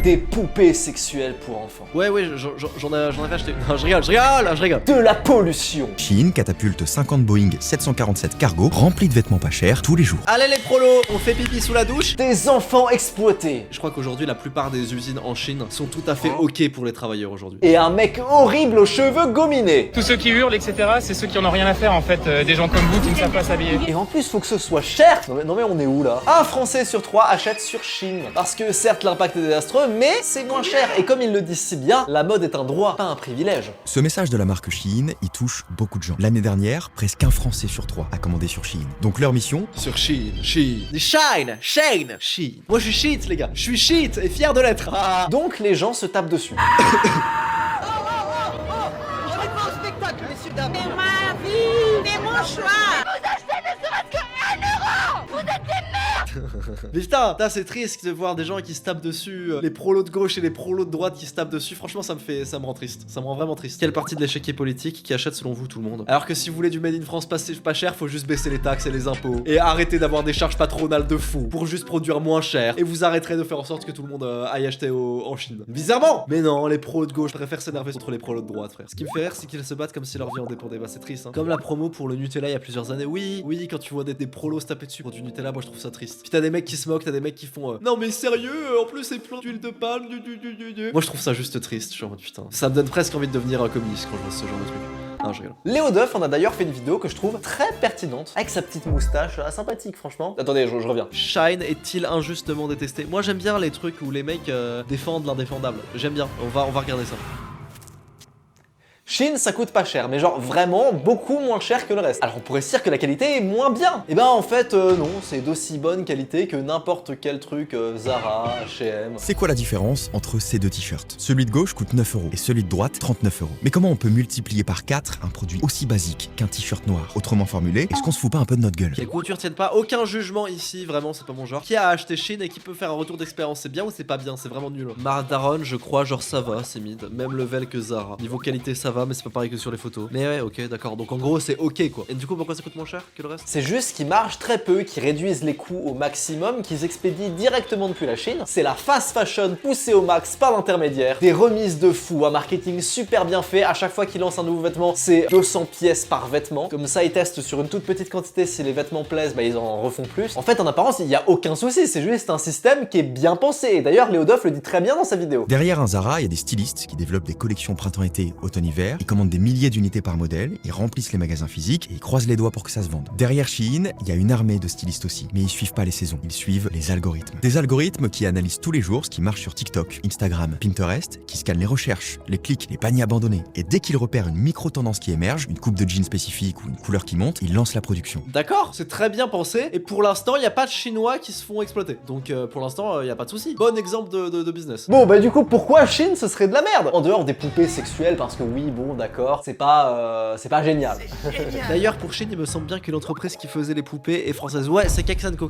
des poupées sexuelles pour enfants. Ouais, j'en avais acheté. Non, je rigole. De la pollution. Shein catapulte 50 Boeing 747 cargo remplis de vêtements pas chers tous les jours. Allez les prolos, on fait pipi sous la douche. Des enfants exploités. Je crois qu'aujourd'hui, la plupart des usines en Chine sont tout à fait ok pour les travailleurs aujourd'hui. Et un mec horrible aux cheveux gominés. Tous ceux qui hurlent, etc., c'est ceux qui en ont rien à faire en fait, des gens comme vous qui ne savent pas s'habiller. Et en plus, faut que ce soit cher. Non mais on est où là? Un Français sur 3 achète sur Shein. Parce que certes, l'impact est désastreux, mais c'est moins cher. Et comme ils le disent si bien, la mode est un droit, pas un privilège. Ce message de la marque Shein, il touche beaucoup de gens. L'année dernière, presque un Français sur 3 a commandé sur Shein. Donc leur mission, Sur Shein. Moi je suis shit les gars, je suis shit et fier de l'être. Ah. Donc les gens se tapent dessus. C'est ma vie, c'est mon choix. Vous achetez ne serait-ce que 1 euro. Vous êtes des merdes. Mais putain, c'est triste de voir des gens qui se tapent dessus, les prolos de gauche et les prolos de droite qui se tapent dessus. Franchement, ça me rend triste. Ça me rend vraiment triste. Quelle partie de l'échiquier politique qui achète selon vous tout le monde? Alors que si vous voulez du Made in France pas cher, faut juste baisser les taxes et les impôts. Et arrêter d'avoir des charges patronales de fou pour juste produire moins cher. Et vous arrêterez de faire en sorte que tout le monde aille acheter en Chine. Bizarrement. Mais non, les prolos de gauche préfèrent s'énerver contre les prolos de droite, frère. Ce qui me fait rire, c'est qu'ils se battent comme si leur vie en dépendait. Bah, c'est triste, hein. Comme la promo pour le Nutella il y a plusieurs années. Oui, quand tu vois des prolos se taper dessus pour du Nutella, moi je trouve ça triste. Puis t'as des mecs qui se moquent, t'as des mecs qui font non mais sérieux, en plus c'est plein d'huile de palme. Moi je trouve ça juste triste, genre putain. Ça me donne presque envie de devenir communiste quand je vois ce genre de truc. Non, je rigole. Léo Duff en a d'ailleurs fait une vidéo que je trouve très pertinente, avec sa petite moustache, sympathique franchement. Attendez, je reviens. Shine est-il injustement détesté? Moi j'aime bien les trucs où les mecs défendent l'indéfendable. J'aime bien, on va regarder ça. Shein, ça coûte pas cher, mais genre vraiment beaucoup moins cher que le reste. Alors on pourrait se dire que la qualité est moins bien. Et ben en fait non, c'est d'aussi bonne qualité que n'importe quel truc Zara, H&M. c'est quoi la différence entre ces deux t-shirts? Celui de gauche coûte 9 € et celui de droite 39 €. Mais comment on peut multiplier par 4 un produit aussi basique qu'un t-shirt noir? Autrement formulé, est-ce qu'on se fout pas un peu de notre gueule? Les coutures tiennent pas, aucun jugement ici, vraiment c'est pas mon genre. Qui a acheté Shein et qui peut faire un retour d'expérience? C'est bien ou c'est pas bien? C'est vraiment nul. Mardaron, je crois, genre ça va, c'est mid. Même level que Zara. Niveau qualité ça va, mais c'est pas pareil que sur les photos. Mais ouais, ok, d'accord. Donc en gros c'est ok quoi. Et du coup pourquoi ça coûte moins cher que le reste? C'est juste qu'ils margent très peu, qu'ils réduisent les coûts au maximum, qu'ils expédient directement depuis la Chine. C'est la fast fashion poussée au max par l'intermédiaire. Des remises de fou, un marketing super bien fait. À chaque fois qu'ils lancent un nouveau vêtement, c'est 200 pièces par vêtement. Comme ça, ils testent sur une toute petite quantité. Si les vêtements plaisent, bah ils en refont plus. En fait, en apparence, il n'y a aucun souci. C'est juste un système qui est bien pensé. Et d'ailleurs, Léo Duff le dit très bien dans sa vidéo. Derrière un Zara, il y a des stylistes qui développent des collections printemps-été, automne-hiver. Ils commandent des milliers d'unités par modèle, ils remplissent les magasins physiques et ils croisent les doigts pour que ça se vende. Derrière Shein, il y a une armée de stylistes aussi, mais ils suivent pas les saisons, ils suivent les algorithmes. Des algorithmes qui analysent tous les jours ce qui marche sur TikTok, Instagram, Pinterest, qui scannent les recherches, les clics, les paniers abandonnés. Et dès qu'ils repèrent une micro-tendance qui émerge, une coupe de jean spécifique ou une couleur qui monte, ils lancent la production. D'accord, c'est très bien pensé. Et pour l'instant, il n'y a pas de Chinois qui se font exploiter. Donc pour l'instant, il n'y a pas de souci. Bon exemple de business. Bon, bah du coup, pourquoi Shein ce serait de la merde? En dehors des poupées sexuelles, parce que oui, bon, d'accord, c'est pas génial. D'ailleurs, pour Shein, il me semble bien que l'entreprise qui faisait les poupées est française. Ouais, c'est Kexanko,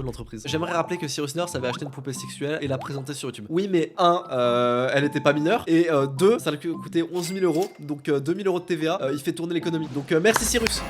l'entreprise. J'aimerais rappeler que Cyrus North avait acheté une poupée sexuelle et l'a présentée sur YouTube. Oui, mais elle était pas mineure. Et 2, ça lui coûtait 11 000 €. Donc 2 000 € de TVA. Il fait tourner l'économie. Donc merci Cyrus.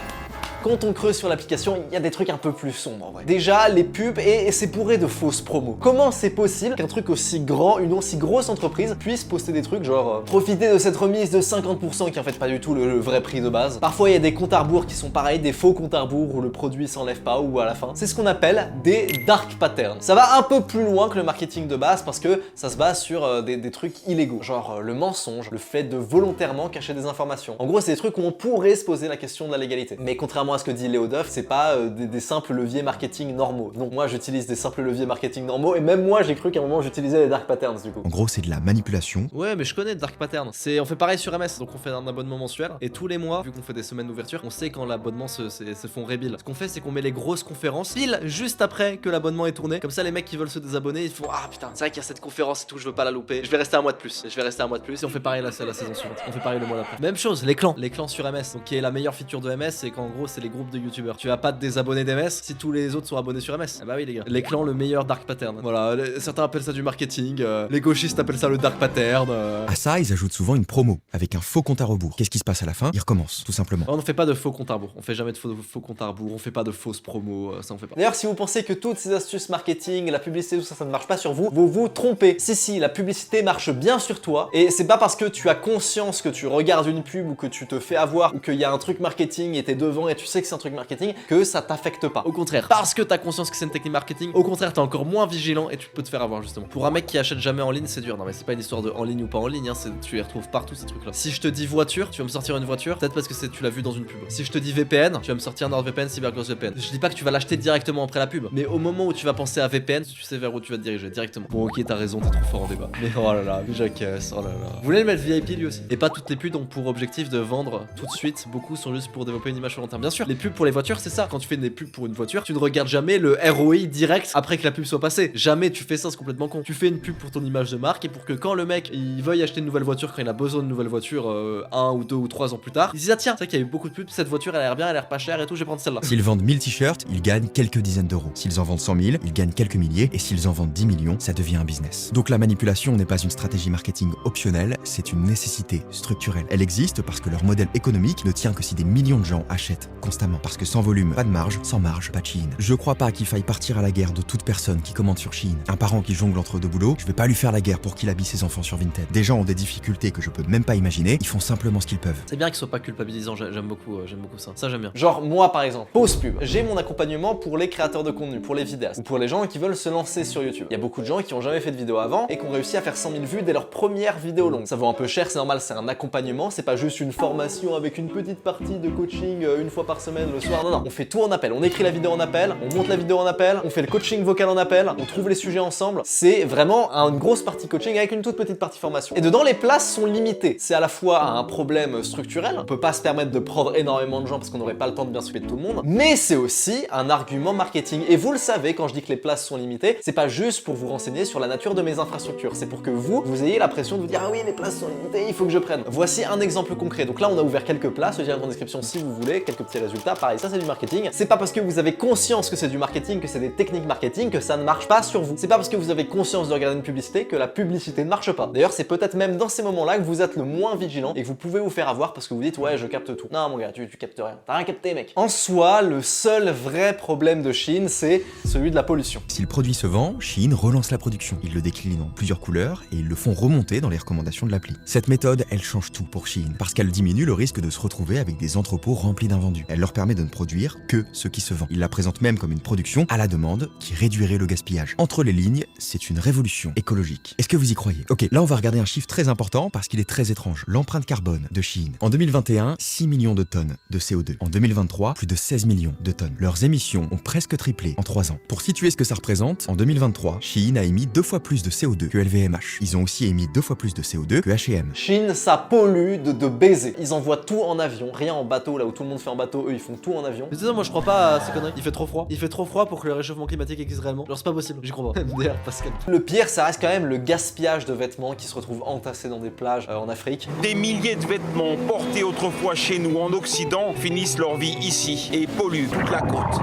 Quand on creuse sur l'application, il y a des trucs un peu plus sombres en vrai. Déjà, les pubs et c'est bourré de fausses promos. Comment c'est possible qu'un truc aussi grand, une aussi grosse entreprise puisse poster des trucs genre profiter de cette remise de 50% qui en fait pas du tout le vrai prix de base. Parfois il y a des comptes à rebours qui sont pareils, des faux comptes à rebours où le produit s'enlève pas ou à la fin. C'est ce qu'on appelle des dark patterns. Ça va un peu plus loin que le marketing de base parce que ça se base sur des trucs illégaux, genre le mensonge, le fait de volontairement cacher des informations. En gros, c'est des trucs où on pourrait se poser la question de la légalité. Mais contrairement à ce que dit Léo Duff, c'est pas des simples leviers marketing normaux. Non, moi j'utilise des simples leviers marketing normaux et même moi j'ai cru qu'à un moment j'utilisais les dark patterns du coup. En gros, c'est de la manipulation. Ouais, mais je connais Dark Pattern. On fait pareil sur MS, donc on fait un abonnement mensuel et tous les mois, vu qu'on fait des semaines d'ouverture, on sait quand l'abonnement se font rebill. Ce qu'on fait, c'est qu'on met les grosses conférences pile juste après que l'abonnement est tourné. Comme ça, les mecs qui veulent se désabonner, ils font ah putain, c'est vrai qu'il y a cette conférence et tout, je veux pas la louper. Je vais rester un mois de plus. Et on fait pareil la saison suivante. On fait pareil le mois d'après. Même chose, les clans sur MS. Donc qui est la meilleure feature de MS, c'est qu'en gros c'est les groupes de youtubeurs. Tu vas pas te désabonner d'MS si tous les autres sont abonnés sur MS. Ah bah oui les gars. Les clans, le meilleur dark pattern. Voilà, certains appellent ça du marketing, les gauchistes appellent ça le dark pattern. À ça, ils ajoutent souvent une promo avec un faux compte à rebours. Qu'est-ce qui se passe à la fin? Ils recommencent, tout simplement. On ne fait pas de faux compte à rebours. On fait jamais de faux compte à rebours. On fait pas de fausses promos. Ça on fait pas. D'ailleurs, si vous pensez que toutes ces astuces marketing, la publicité, tout ça, ça ne marche pas sur vous, vous vous trompez. Si, la publicité marche bien sur toi, et c'est pas parce que tu as conscience que tu regardes une pub ou que tu te fais avoir ou qu'il y a un truc marketing et t'es devant et tu sais que c'est un truc marketing que ça t'affecte pas. Au contraire, parce que t'as conscience que c'est une technique marketing, au contraire, t'es encore moins vigilant et tu peux te faire avoir justement. Pour un mec qui achète jamais en ligne, c'est dur. Non mais c'est pas une histoire de en ligne ou pas en ligne, hein, tu les retrouves partout ces trucs là. Si je te dis voiture, tu vas me sortir une voiture, peut-être parce que tu l'as vu dans une pub. Si je te dis VPN, tu vas me sortir un NordVPN, CyberGhost VPN. Je dis pas que tu vas l'acheter directement après la pub, mais au moment où tu vas penser à VPN, tu sais vers où tu vas te diriger directement. Bon ok, t'as raison, t'es trop fort en débat. Mais oh là là, mais j'acquiesce, oh là là. Vous voulez le mettre VIP lui aussi? Et pas toutes les pubs ont pour objectif de vendre tout de suite, beaucoup sont juste pour développer une image sur long terme. Bien sûr, les pubs pour les voitures, c'est ça. Quand tu fais des pubs pour une voiture, tu ne regardes jamais le ROI direct après que la pub soit passée. Jamais tu fais ça, c'est complètement con. Tu fais une pub pour ton image de marque et pour que quand le mec il veuille acheter une nouvelle voiture, quand il a besoin d'une nouvelle voiture 1 ou 2 ou 3 ans plus tard, il se dit ah tiens, c'est vrai qu'il y a eu beaucoup de pubs, cette voiture elle a l'air bien, elle a l'air pas chère et tout, je vais prendre celle-là. S'ils vendent 1000 t-shirts, ils gagnent quelques dizaines d'euros. S'ils en vendent 100 000, ils gagnent quelques milliers. Et s'ils en vendent 10 millions, ça devient un business. Donc la manipulation n'est pas une stratégie marketing optionnelle, c'est une nécessité structurelle. Elle existe parce que leur modèle économique ne tient que si des millions de gens achètent constamment. Parce que sans volume, pas de marge, sans marge, pas de Shein. Je crois pas qu'il faille partir à la guerre de toute personne qui commande sur Shein. Un parent qui jongle entre deux boulots, je vais pas lui faire la guerre pour qu'il habille ses enfants sur Vinted. Des gens ont des difficultés que je peux même pas imaginer, ils font simplement ce qu'ils peuvent. C'est bien qu'ils soient pas culpabilisants, j'aime beaucoup ça. Ça j'aime bien. Genre moi par exemple, pause pub, j'ai mon accompagnement pour les créateurs de contenu, pour les vidéastes, ou pour les gens qui veulent se lancer sur YouTube. Il y a beaucoup de gens qui ont jamais fait de vidéo avant et qui ont réussi à faire 100 000 vues dès leur première vidéo longue. Ça vaut un peu cher, c'est normal, c'est un accompagnement, c'est pas juste une formation avec une petite partie de coaching une fois par semaine le soir, non, on fait tout en appel, on écrit la vidéo en appel, on monte la vidéo en appel, on fait le coaching vocal en appel, on trouve les sujets ensemble, c'est vraiment une grosse partie coaching avec une toute petite partie formation. Et dedans les places sont limitées, c'est à la fois un problème structurel, on peut pas se permettre de prendre énormément de gens parce qu'on n'aurait pas le temps de bien s'occuper de tout le monde, mais c'est aussi un argument marketing. Et vous le savez, quand je dis que les places sont limitées, c'est pas juste pour vous renseigner sur la nature de mes infrastructures, c'est pour que vous ayez la pression de vous dire ah oui les places sont limitées, il faut que je prenne. Voici un exemple concret. Donc là on a ouvert quelques places, je dirai dans la description si vous voulez, quelques petits résultats, pareil ça c'est du marketing. C'est pas parce que vous avez conscience que c'est du marketing, que c'est des techniques marketing, que ça ne marche pas sur vous. C'est pas parce que vous avez conscience de regarder une publicité que la publicité ne marche pas. D'ailleurs c'est peut-être même dans ces moments-là que vous êtes le moins vigilant et que vous pouvez vous faire avoir parce que vous dites ouais je capte tout. Non mon gars, tu captes rien, t'as rien capté mec. En soi, le seul vrai problème de Shein, c'est celui de la pollution. Si le produit se vend, Shein relance la production. Ils le déclinent en plusieurs couleurs et ils le font remonter dans les recommandations de l'appli. Cette méthode, elle change tout pour Shein parce qu'elle diminue le risque de se retrouver avec des entrepôts remplis d'invendus. Elle leur permet de ne produire que ce qui se vend. Ils la présentent même comme une production à la demande qui réduirait le gaspillage. Entre les lignes, c'est une révolution écologique. Est-ce que vous y croyez? Ok, là on va regarder un chiffre très important parce qu'il est très étrange. L'empreinte carbone de Shein. En 2021, 6 millions de tonnes de CO2. En 2023, plus de 16 millions de tonnes. Leurs émissions ont presque triplé en 3 ans. Pour situer ce que ça représente, en 2023, Shein a émis 2 fois plus de CO2 que LVMH. Ils ont aussi émis 2 fois plus de CO2 que H&M. Shein, ça pollue de baiser. Ils envoient tout en avion, rien en bateau, là où tout le monde fait en bateau, eux ils font tout en avion. Mais c'est ça, moi je crois pas à ces conneries. Il fait trop froid. Il fait trop froid pour que le réchauffement climatique existe réellement. Genre c'est pas possible, j'y crois pas. MDR Pascal. Le pire, ça reste quand même le gaspillage de vêtements qui se retrouvent entassés dans des plages en Afrique. Des milliers de vêtements portés autrefois chez nous en Occident finissent leur vie ici et polluent toute la côte.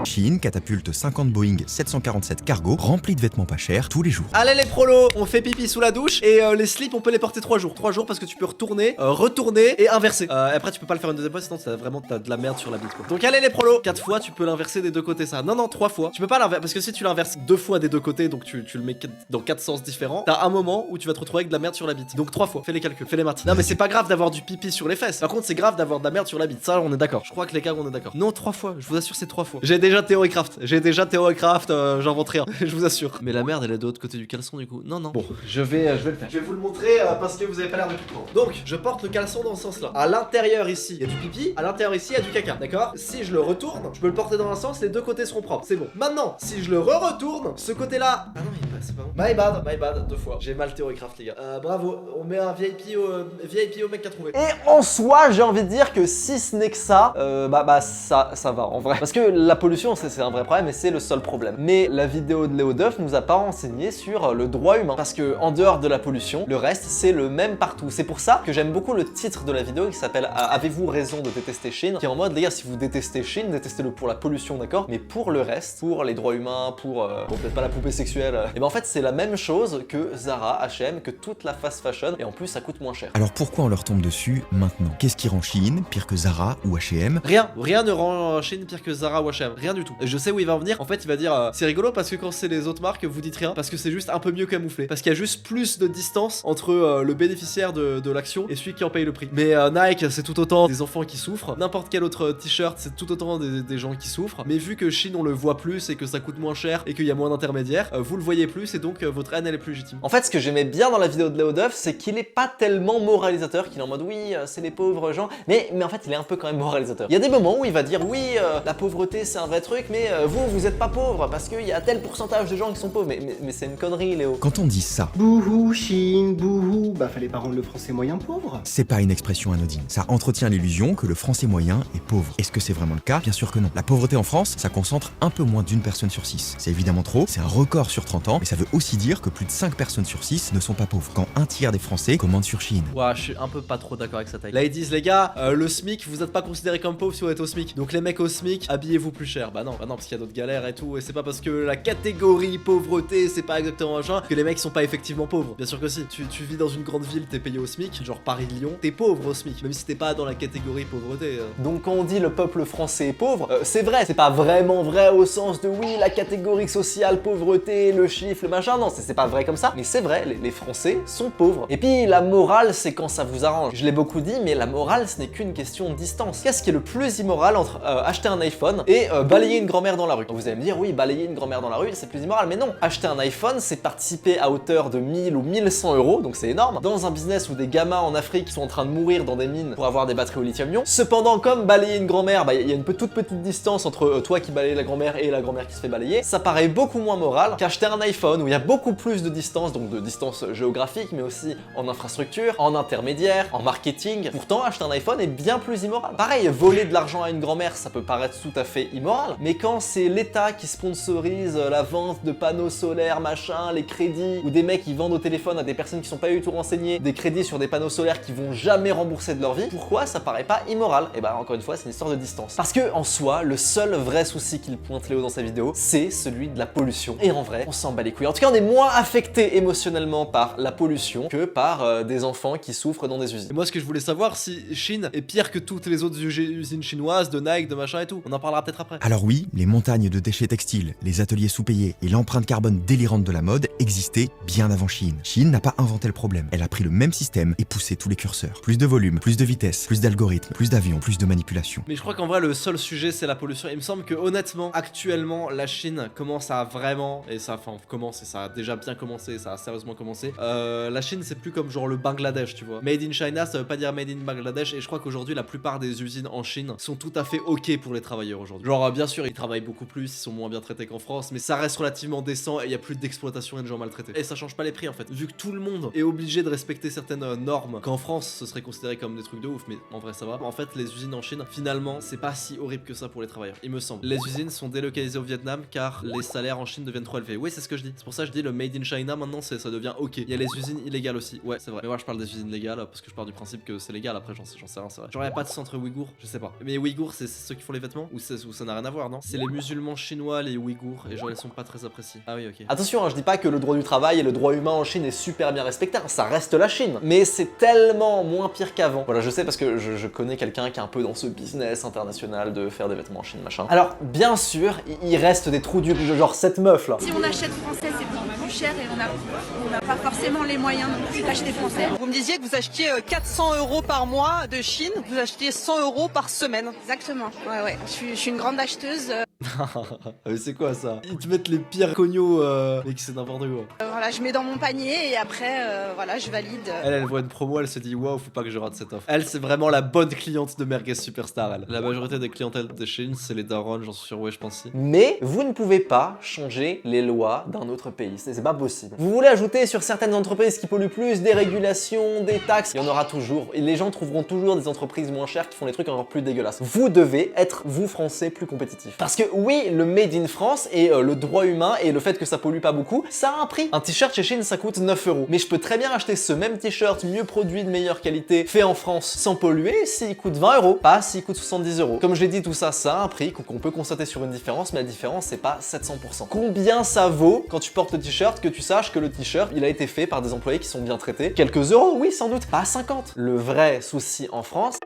Shein catapulte 50 Boeing 747 cargo remplis de vêtements pas chers tous les jours. Allez les prolos, on fait pipi sous la douche et les slips on peut les porter 3 jours. 3 jours parce que tu peux retourner, retourner et inverser. Après tu peux pas le faire une deuxième fois sinon t'as de la merde sur la bite quoi. Donc allez les prolos, 4 fois tu peux l'inverser des deux côtés ça. Non 3 fois. Tu peux pas l'inverser parce que si tu l'inverses 2 fois des deux côtés donc tu le mets dans 4 sens différents, t'as un moment où tu vas te retrouver avec de la merde sur la bite. Donc 3 fois, fais les calculs, fais les maths. Non mais c'est pas grave d'avoir du pipi sur les fesses. Par contre c'est grave d'avoir de la merde sur la bite. Ça on est d'accord. Je crois que les gars on est d'accord. Non 3 fois, je vous assure c'est 3 fois. J'ai déjà Theorycraft. J'invente rien, je vous assure. Mais la merde elle est de l'autre côté du caleçon du coup. Non. Bon, je vais le faire. Je vais vous le montrer parce que vous avez pas l'air de comprendre. Donc, je porte le caleçon dans ce sens-là. À l'intérieur ici, il y a du pipi. À l'intérieur ici, il y a du caca. D'accord? Si je le retourne, je peux le porter dans un sens, les deux côtés seront propres. C'est bon. Maintenant, si je le retourne, ce côté-là. Ah non, c'est pas bon. My bad, 2 fois. J'ai mal théorycraft les gars. Bravo, on met un VIP au mec qui a trouvé. Et en soi, j'ai envie de dire que si ce n'est que ça, ça va en vrai. Parce que la pollution, c'est un vrai problème et c'est le seul problème. Mais la vidéo de Léo Duff nous a pas renseigné sur le droit humain. Parce que en dehors de la pollution, le reste, c'est le même partout. C'est pour ça que j'aime beaucoup le titre de la vidéo qui s'appelle Avez-vous raison de détester Chine? Qui est en mode, les gars, si vous détestez Chine, détestez-le pour la pollution, d'accord? Mais pour le reste, pour les droits humains, pour, bon, peut-être pas la poupée sexuelle, et ben en fait, c'est la même chose que Zara, H&M, que toute la fast fashion, et en plus, ça coûte moins cher. Alors pourquoi on leur tombe dessus maintenant? Qu'est-ce qui rend Shein pire que Zara ou H&M? Rien ne rend Chine pire que Zara ou H&M, rien du tout. Et je sais où il va en venir. En fait, il va dire c'est rigolo parce que quand c'est les autres marques, vous dites rien parce que c'est juste un peu mieux camouflé. Parce qu'il y a juste plus de distance entre le bénéficiaire de l'action et celui qui en paye le prix. Mais Nike, c'est tout autant des enfants qui souffrent. N'importe quel autre t-shirt, c'est tout autant des gens qui souffrent. Mais vu que Chine, on le voit plus et que ça coûte moins cher et qu'il y a moins d'intermédiaires, vous le voyez plus et donc votre haine elle est plus légitime. En fait, ce que j'aimais bien dans la vidéo de Léo Duff, c'est qu'il est pas tellement moralisateur, qu'il est en mode oui, c'est les pauvres gens, mais en fait, il est un peu quand même moralisateur. Il y a des moments où il va dire oui, la pauvreté c'est un vrai truc, mais vous êtes pas pauvre parce qu'il y a tel pourcentage de gens qui sont pauvres. Mais c'est une connerie, Léo. Quand on dit ça, Bouhou, Chine, bouhou, bah fallait pas rendre le français moyen pauvre. c'est pas une expression anodine. Ça entretient l'illusion que le français moyen est pauvre. Est-ce que c'est vraiment le cas? Bien sûr que non. La pauvreté en France, ça concentre un peu moins d'une personne sur 6. C'est évidemment trop, c'est un record sur 30 ans, mais ça veut aussi dire que plus de 5 personnes sur 6 ne sont pas pauvres, quand un tiers des Français commandent sur Shein. Ouah, je suis un peu pas trop d'accord avec ça taille. Là, ils disent, les gars, le SMIC, vous êtes pas considérés comme pauvres si vous êtes au SMIC. Donc les mecs au SMIC, habillez-vous plus cher. Bah non, parce qu'il y a d'autres galères et tout. Et c'est pas parce que la catégorie pauvreté, c'est pas exactement machin, que les mecs sont pas effectivement pauvres. Bien sûr que si. Tu vis dans une grande ville, t'es payé au SMIC, genre Paris-Lyon, t'es pauvre au SMIC, même si t'es pas dans la catégorie pauvreté. Donc quand on dit le peuple français est pauvre, c'est vrai, c'est pas vraiment vrai au sens de oui, la catégorie sociale, pauvreté, le chiffre, le machin, non, c'est pas vrai comme ça, mais c'est vrai, les Français sont pauvres. Et puis la morale, c'est quand ça vous arrange. Je l'ai beaucoup dit, mais la morale, ce n'est qu'une question de distance. Qu'est-ce qui est le plus immoral entre acheter un iPhone et balayer une grand-mère dans la rue? Vous allez me dire, oui, balayer une grand-mère dans la rue, c'est plus immoral, mais non. Acheter un iPhone, c'est participer à hauteur de 1000 ou 1100 euros, donc c'est énorme, dans un business où des gamins en Afrique sont en train de mourir dans des mines pour avoir des batteries au lithium-ion. Cependant, comme balayer une grand-mère, bah il y a une toute petite distance entre toi qui balaye la grand-mère et la grand-mère qui se fait balayer, ça paraît beaucoup moins moral qu'acheter un iPhone où il y a beaucoup plus de distance, donc de distance géographique, mais aussi en infrastructure, en intermédiaire, en marketing. Pourtant, acheter un iPhone est bien plus immoral. Pareil, voler de l'argent à une grand-mère, ça peut paraître tout à fait immoral, mais quand c'est l'État qui sponsorise la vente de panneaux solaires, machin, les crédits, ou des mecs qui vendent au téléphone à des personnes qui sont pas du tout renseignées, des crédits sur des panneaux solaires qui vont jamais rembourser de leur vie, pourquoi ça paraît pas immoral? Et bah encore une fois, c'est une histoire de distance. Parce que en soi, le seul vrai souci qu'il pointe Léo dans sa vidéo, c'est celui de la pollution. Et en vrai, on s'en bat les couilles. En tout cas, on est moins affecté émotionnellement par la pollution que par des enfants qui souffrent dans des usines. Et moi, ce que je voulais savoir, si Chine est pire que toutes les autres usines chinoises, de Nike, de machin et tout. On en parlera peut-être après. Alors oui, les montagnes de déchets textiles, les ateliers sous-payés et l'empreinte carbone délirante de la mode existaient bien avant Shein. Shein n'a pas inventé le problème. Elle a pris le même système et poussé tous les curseurs. Plus de volume, plus de vitesse, plus d'algorithmes, plus d'avions, plus de manipulation. Mais je crois qu'en vrai, le seul sujet, c'est la pollution. Il me semble que honnêtement, actuellement, la Chine commence à vraiment, et ça, enfin, commence, et ça a déjà bien commencé, ça a sérieusement commencé. La Chine, c'est plus comme genre le Bangladesh, tu vois. Made in China, ça veut pas dire made in Bangladesh, et je crois qu'aujourd'hui, la plupart des usines en Chine sont tout à fait ok pour les travailleurs aujourd'hui. Genre, bien sûr, ils travaillent beaucoup plus, ils sont moins bien traités qu'en France, mais ça reste relativement décent et il y a plus d'exploitation et de gens maltraités. Et ça change pas les prix en fait. Vu que tout le monde est obligé de respecter certaines normes, qu'en France, ce serait considéré comme des trucs de ouf, mais en vrai, ça va. En fait, les usines en Chine, finalement, c'est pas si horrible que ça pour les travailleurs, il me semble. Les usines sont délocalisées au Vietnam car les salaires en Chine deviennent trop élevés. Oui, c'est ce que je dis. C'est pour ça que je dis le made in China maintenant, ça devient ok. Il y a les usines illégales aussi. Ouais, c'est vrai. Mais moi, je parle des usines légales parce que je pars du principe que c'est légal. Après, j'en sais rien, c'est vrai. Genre, y a pas de centre ouïghour, je sais pas. Mais ouïghours, c'est ceux qui font les vêtements ou ça n'a rien à voir, non? C'est les musulmans chinois, les ouïghours, et genre, ils sont pas très appréciés. Ah oui, ok. Attention, hein, je dis pas que le droit du travail et le droit humain en Chine est super bien respecté, ça reste la Chine, mais c'est tellement moins pire qu'avant. Voilà, je sais parce que je connais quelqu'un qui est un peu dans ce business international de faire des vêtements en Chine, machin. Alors, bien sûr, il reste des trous durs, genre cette meuf là. Si on achète français, c'est beaucoup plus cher et on n'a pas forcément les moyens non plus d'acheter français. Vous me disiez que vous achetiez 400 € par mois de Chine, vous achetiez 100 € par semaine. Exactement, ouais. Je suis une grande acheteuse. Mais c'est quoi ça? Ils te mettent les pires cognos, mec, c'est n'importe quoi. Voilà, je mets dans mon panier et après, voilà, je valide. Elle voit une promo, elle se dit waouh, faut pas que je rate cette offre. Elle, c'est vraiment la bonne cliente de Merguez Superstar, elle. La majorité des clientèles de Chine, c'est les darons, j'en suis sûr, ouais, je pense si. Mais vous ne pouvez pas changer les lois d'un autre pays. pays, c'est pas possible. Vous voulez ajouter sur certaines entreprises qui polluent plus des régulations, des taxes, il y en aura toujours, et les gens trouveront toujours des entreprises moins chères qui font des trucs encore plus dégueulasses. Vous devez être, vous Français, plus compétitifs. Parce que oui, le made in France et le droit humain et le fait que ça pollue pas beaucoup, ça a un prix. Un t-shirt chez Chine, ça coûte 9 €. Mais je peux très bien acheter ce même t-shirt mieux produit, de meilleure qualité, fait en France, sans polluer, s'il coûte 20 €, pas s'il coûte 70 €. Comme je l'ai dit, tout ça, ça a un prix qu'on peut constater sur une différence, mais la différence, c'est pas 700%. Combien ça vaut quand tu portes le t-shirt, que tu saches que le t-shirt, il a été fait par des employés qui sont bien traités? Quelques euros, oui, sans doute, pas 50. Le vrai souci en France,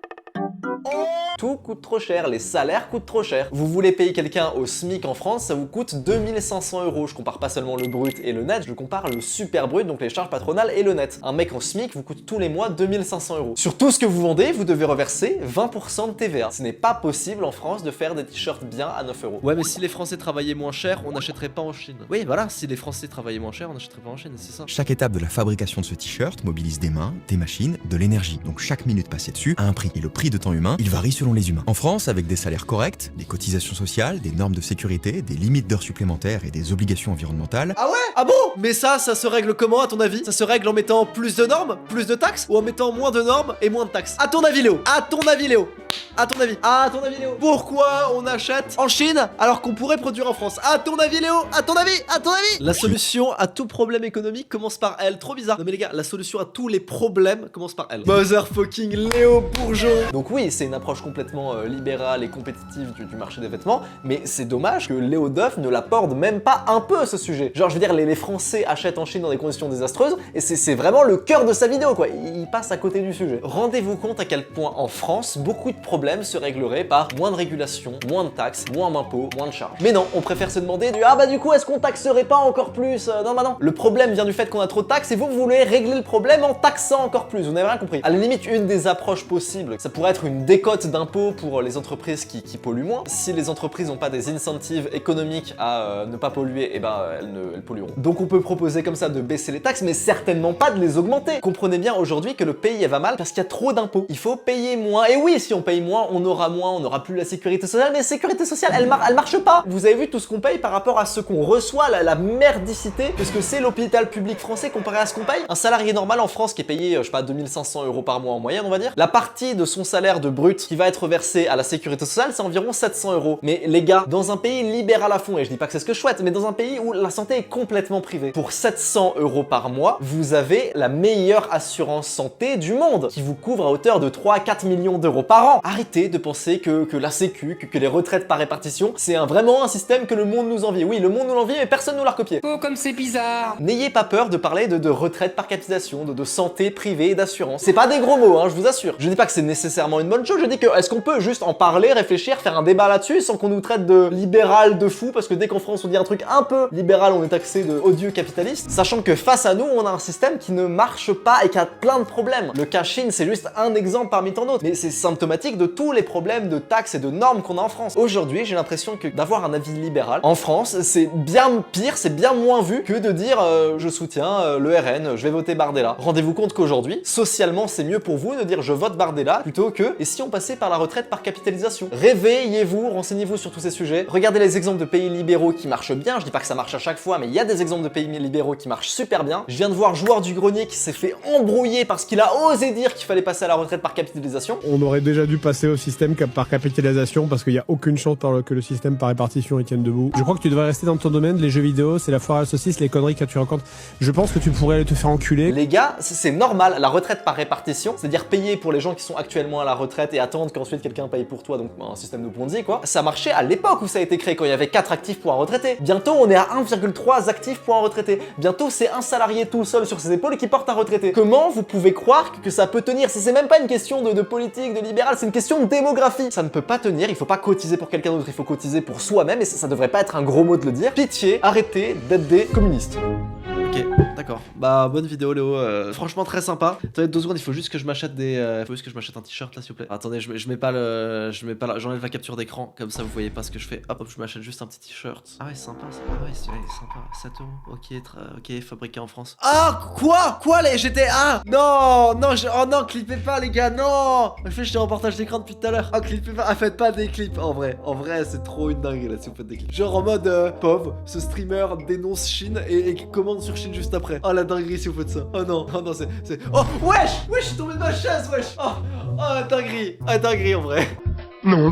tout coûte trop cher, les salaires coûtent trop cher. Vous voulez payer quelqu'un au SMIC en France, ça vous coûte 2500 €. Je compare pas seulement le brut et le net, je compare le super brut, donc les charges patronales et le net. Un mec en SMIC vous coûte tous les mois 2500 €. Sur tout ce que vous vendez, vous devez reverser 20% de TVA. Ce n'est pas possible en France de faire des t-shirts bien à 9 €. Ouais, mais si les Français travaillaient moins cher, on n'achèterait pas en Chine. Oui, voilà, si les Français travaillaient moins cher, on n'achèterait pas en Chine, c'est ça. Chaque étape de la fabrication de ce t-shirt mobilise des mains, des machines, de l'énergie. Donc chaque minute passée dessus a un prix. Et le prix de temps humain, il varie selon les humains. En France, avec des salaires corrects, des cotisations sociales, des normes de sécurité, des limites d'heures supplémentaires et des obligations environnementales. Ah ouais? Ah bon? Mais ça se règle comment à ton avis? Ça se règle en mettant plus de normes, plus de taxes, ou en mettant moins de normes et moins de taxes? À ton avis, Léo? À ton avis, Léo? À ton avis? À ton avis, Léo? Pourquoi on achète en Chine alors qu'on pourrait produire en France? À ton avis, Léo? À ton avis? À ton avis? La solution à tout problème économique commence par elle. Trop bizarre. Non mais les gars, la solution à tous les problèmes commence par elle. Motherfucking Léo Bourgeon. Donc oui, c'est une approche complètement libérale et compétitive du marché des vêtements, mais c'est dommage que Léo Duff ne l'aborde même pas un peu ce sujet. Genre, je veux dire, les Français achètent en Chine dans des conditions désastreuses, et c'est vraiment le cœur de sa vidéo, quoi. Il passe à côté du sujet. Rendez-vous compte à quel point en France, beaucoup de problèmes se régleraient par moins de régulation, moins de taxes, moins d'impôts, moins de charges. Mais non, on préfère se demander ah bah du coup, est-ce qu'on taxerait pas encore plus? Non, bah non. Le problème vient du fait qu'on a trop de taxes, et vous voulez régler le problème en taxant encore plus. Vous n'avez rien compris. À la limite, une des approches possibles, ça pourrait être une décote d'impôts pour les entreprises qui polluent moins. Si les entreprises n'ont pas des incentives économiques à ne pas polluer, et ben elles pollueront. Donc on peut proposer comme ça de baisser les taxes, mais certainement pas de les augmenter. Comprenez bien aujourd'hui que le pays va mal parce qu'il y a trop d'impôts. Il faut payer moins. Et oui, si on paye moins, on n'aura plus la sécurité sociale. Mais la sécurité sociale, elle marche pas. Vous avez vu tout ce qu'on paye par rapport à ce qu'on reçoit, la merdicité. Qu'est-ce que c'est l'hôpital public français comparé à ce qu'on paye? Un salarié normal en France qui est payé, je sais pas, 2500 € par mois en moyenne, on va dire. La partie de son salaire de brut qui va être versée à la sécurité sociale, c'est environ 700 €. Mais les gars, dans un pays libéral à fond, et je dis pas que c'est ce que je souhaite, mais dans un pays où la santé est complètement privée, pour 700 € par mois, vous avez la meilleure assurance santé du monde, qui vous couvre à hauteur de 3 à 4 millions d'euros par an. Arrêtez de penser que la sécu, que les retraites par répartition, c'est vraiment un système que le monde nous envie. Oui, le monde nous l'envie, mais personne nous l'a recopié. Oh, comme c'est bizarre. N'ayez pas peur de parler de retraite par capitalisation, de santé privée et d'assurance. C'est pas des gros mots, hein, je vous assure. Je dis pas que c'est nécessairement une bonne chose, je dis que est-ce qu'on peut juste en parler, réfléchir, faire un débat là-dessus sans qu'on nous traite de libéral de fou, parce que dès qu'en France on dit un truc un peu libéral, on est taxé de odieux capitaliste, sachant que face à nous, on a un système qui ne marche pas et qui a plein de problèmes. Le cas Chine, c'est juste un exemple parmi tant d'autres, mais c'est symptomatique de tous les problèmes de taxes et de normes qu'on a en France. Aujourd'hui, j'ai l'impression que d'avoir un avis libéral en France, c'est bien pire, c'est bien moins vu que de dire je soutiens le RN, je vais voter Bardella. Rendez-vous compte qu'aujourd'hui, socialement, c'est mieux pour vous de dire je vote Bardella plutôt que et si on passait par la retraite par capitalisation. Réveillez-vous, renseignez-vous sur tous ces sujets. Regardez les exemples de pays libéraux qui marchent bien. Je dis pas que ça marche à chaque fois, mais il y a des exemples de pays libéraux qui marchent super bien. Je viens de voir Joueur du Grenier qui s'est fait embrouiller parce qu'il a osé dire qu'il fallait passer à la retraite par capitalisation. On aurait déjà dû passer au système par capitalisation parce qu'il n'y a aucune chance que le système par répartition il tienne debout. Je crois que tu devrais rester dans ton domaine, les jeux vidéo, c'est la foire à la saucisse, les conneries que tu rencontres. Je pense que tu pourrais aller te faire enculer. Les gars, c'est normal, la retraite par répartition, c'est-à-dire payer pour les gens qui sont actuellement à la retraite et attendre qu'ensuite quelqu'un paye pour toi, donc un système de Ponzi quoi. Ça marchait à l'époque où ça a été créé, quand il y avait 4 actifs pour un retraité. Bientôt on est à 1,3 actifs pour un retraité. Bientôt c'est un salarié tout seul sur ses épaules qui porte un retraité. Comment vous pouvez croire que ça peut tenir? C'est même pas une question de politique, de libéral, c'est une question de démographie. Ça ne peut pas tenir, il faut pas cotiser pour quelqu'un d'autre, il faut cotiser pour soi-même, et ça devrait pas être un gros mot de le dire. Pitié, arrêtez d'être des communistes. Ok, D'accord. Bah, bonne vidéo, Léo. Franchement, très sympa. Attendez 2 secondes, il faut juste que je m'achète il faut juste que je m'achète un t-shirt là, s'il vous plaît. Attendez, je mets pas le. J'enlève la capture d'écran, comme ça vous voyez pas ce que je fais. Hop, je m'achète juste un petit t-shirt. Ah ouais, sympa ça. Ah ouais, celui-là il est sympa. 7 €. Ok, fabriqué en France. Ah, quoi les GTA? Non, oh non, clippez pas, les gars, non! En fait, j'étais en partage d'écran depuis tout à l'heure. Oh, clippez pas. Ah, faites pas des clips, en vrai. En vrai, c'est trop une dinguerie là si vous faites des clips. Genre en mode, pauvre, ce streamer dénonce Chine et commande sur Chine juste après. Oh, la dinguerie si vous faites ça. Oh non, c'est. Oh, wesh, je suis tombé de ma chaise, wesh. Oh, dinguerie en vrai. Non.